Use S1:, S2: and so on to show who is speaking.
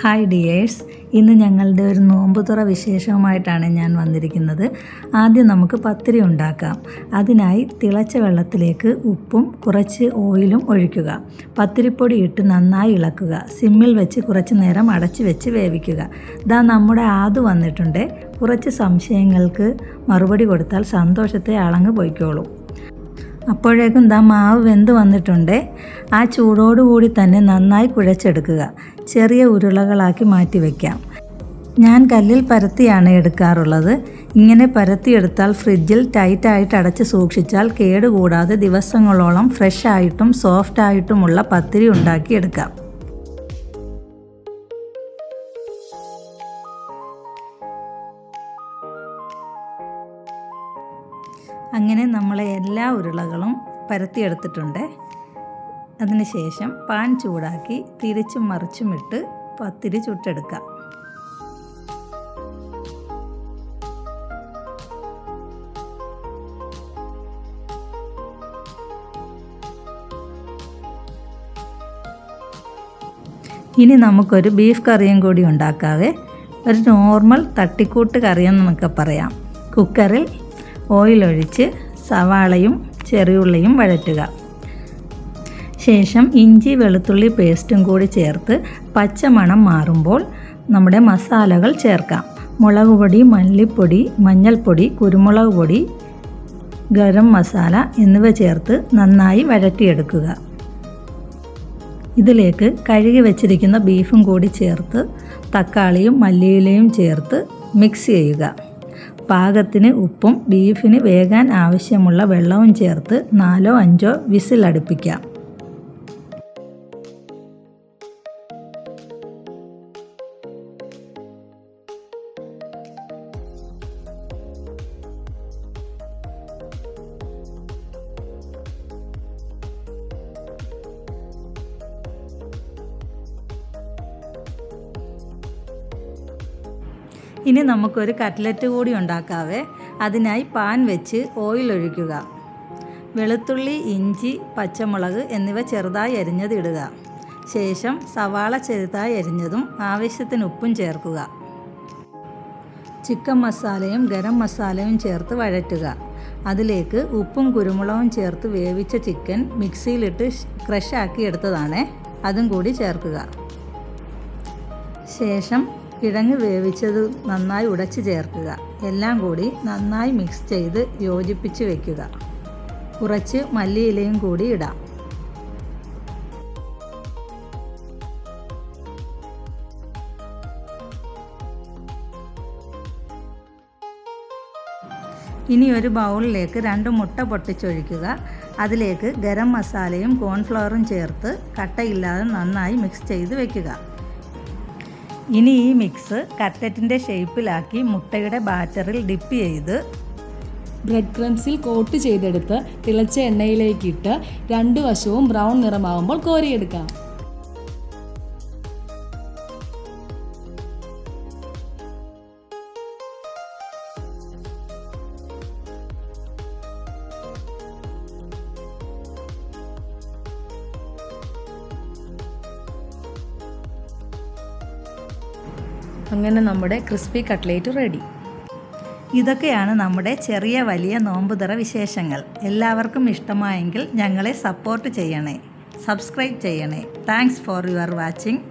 S1: Hi dears, ഇന്ന് ഞങ്ങളുടെ ഒരു നോമ്പുതുറ വിശേഷവുമായിട്ടാണ് ഞാൻ വന്നിരിക്കുന്നത്. ആദ്യം നമുക്ക് പത്തിരി ഉണ്ടാക്കാം. അതിനായി തിളച്ച വെള്ളത്തിലേക്ക് ഉപ്പും കുറച്ച് ഓയിലും ഒഴിക്കുക. പത്തിരിപ്പൊടി ഇട്ട് നന്നായി ഇളക്കുക. സിമ്മിൽ വെച്ച് കുറച്ച് നേരം അടച്ചു വെച്ച് വേവിക്കുക. ദാ നമ്മുടെ ആദു വന്നിട്ടുണ്ട്. കുറച്ച് സംശയങ്ങൾക്ക് മറുപടി കൊടുത്താൽ സന്തോഷത്തെ അളങ്ങ് പോയിക്കോളൂ. അപ്പോഴേക്കും മാവ് വെന്ത് വന്നിട്ടുണ്ട്. ആ ചൂടോടുകൂടി തന്നെ നന്നായി കുഴച്ചെടുക്കുക. ചെറിയ ഉരുളകളാക്കി മാറ്റി വയ്ക്കാം. ഞാൻ കല്ലിൽ പരത്തിയാണ് എടുക്കാറുള്ളത്. ഇങ്ങനെ പരത്തിയെടുത്താൽ ഫ്രിഡ്ജിൽ ടൈറ്റായിട്ട് അടച്ച് സൂക്ഷിച്ചാൽ കേടുകൂടാതെ ദിവസങ്ങളോളം ഫ്രഷ് ആയിട്ടും സോഫ്റ്റ് ആയിട്ടുമുള്ള പത്തിരി ഉണ്ടാക്കിയെടുക്കാം. അങ്ങനെ നമ്മളെ എല്ലാ ഉരുളകളും പരത്തിയെടുത്തിട്ടുണ്ട്. അതിനുശേഷം പാൻ ചൂടാക്കി തിരിച്ചും മറിച്ചും ഇട്ട് പത്തിരി ചുട്ടെടുക്കാം. ഇനി നമുക്കൊരു ബീഫ് കറിയും കൂടി ഉണ്ടാക്കാവേ. ഒരു നോർമൽ തട്ടിക്കൂട്ട് കറിയെന്നൊക്കെ പറയാം. കുക്കറിൽ ഓയിലൊഴിച്ച് സവാളയും ചെറിയുള്ളിയും വഴറ്റുക. ശേഷം ഇഞ്ചി വെളുത്തുള്ളി പേസ്റ്റും കൂടി ചേർത്ത് പച്ചമണം മാറുമ്പോൾ നമ്മുടെ മസാലകൾ ചേർക്കാം. മുളക് പൊടി, മല്ലിപ്പൊടി, മഞ്ഞൾപ്പൊടി, കുരുമുളക് പൊടി, ഗരം മസാല എന്നിവ ചേർത്ത് നന്നായി വഴറ്റിയെടുക്കുക. ഇതിലേക്ക് കഴുകി വെച്ചിരിക്കുന്ന ബീഫും കൂടി ചേർത്ത് തക്കാളിയും മല്ലിയിലയും ചേർത്ത് മിക്സ് ചെയ്യുക. പാകത്തിന് ഉപ്പും ബീഫിന് വേകാൻ ആവശ്യമുള്ള വെള്ളവും ചേർത്ത് 4-5 വിസിൽ അടുപ്പിക്കാം. ഇനി നമുക്കൊരു കട്ട്ലറ്റ് കൂടി ഉണ്ടാക്കാവേ. അതിനായി പാൻ വെച്ച് ഓയിൽ ഒഴിക്കുക. വെളുത്തുള്ളി, ഇഞ്ചി, പച്ചമുളക് എന്നിവ ചെറുതായി അരിഞ്ഞത് ഇടുക. ശേഷം സവാള ചെറുതായി അരിഞ്ഞതും ആവശ്യത്തിന് ഉപ്പും ചേർക്കുക. ചിക്കൻ മസാലയും ഗരം മസാലയും ചേർത്ത് വഴറ്റുക. അതിലേക്ക് ഉപ്പും കുരുമുളകും ചേർത്ത് വേവിച്ച ചിക്കൻ മിക്സിയിലിട്ട് ക്രഷാക്കി എടുത്തതാണ്, അതും കൂടി ചേർക്കുക. ശേഷം കിഴങ്ങ് വേവിച്ചത് നന്നായി ഉടച്ച് ചേർക്കുക. എല്ലാം കൂടി നന്നായി മിക്സ് ചെയ്ത് യോജിപ്പിച്ച് വയ്ക്കുക. കുറച്ച് മല്ലിയിലയും കൂടി ഇടാം. ഇനി ഒരു ബൗളിലേക്ക് 2 മുട്ട പൊട്ടിച്ചൊഴിക്കുക. അതിലേക്ക് ഗരം മസാലയും കോൺഫ്ലവറും ചേർത്ത് കട്ടയില്ലാതെ നന്നായി മിക്സ് ചെയ്ത് വയ്ക്കുക. ഇനി ഈ മിക്സ് കട്ട്ലറ്റിൻ്റെ ഷേപ്പിലാക്കി മുട്ടയുടെ ബാറ്ററിൽ ഡിപ്പ് ചെയ്ത്
S2: ബ്രെഡ് ക്രംസിൽ കോട്ട് ചെയ്തെടുത്ത് തിളച്ച എണ്ണയിലേക്കിട്ട് 2 വശവും ബ്രൗൺ നിറമാകുമ്പോൾ കോരിയെടുക്കാം. അങ്ങനെ നമ്മുടെ ക്രിസ്പി കട്ട്ലേറ്റ് റെഡി.
S1: ഇതൊക്കെയാണ് നമ്മുടെ ചെറിയ വലിയ നോമ്പുതുറ വിശേഷങ്ങൾ. എല്ലാവർക്കും ഇഷ്ടമായെങ്കിൽ ഞങ്ങളെ സപ്പോർട്ട് ചെയ്യണേ, സബ്സ്ക്രൈബ് ചെയ്യണേ. Thanks for your watching.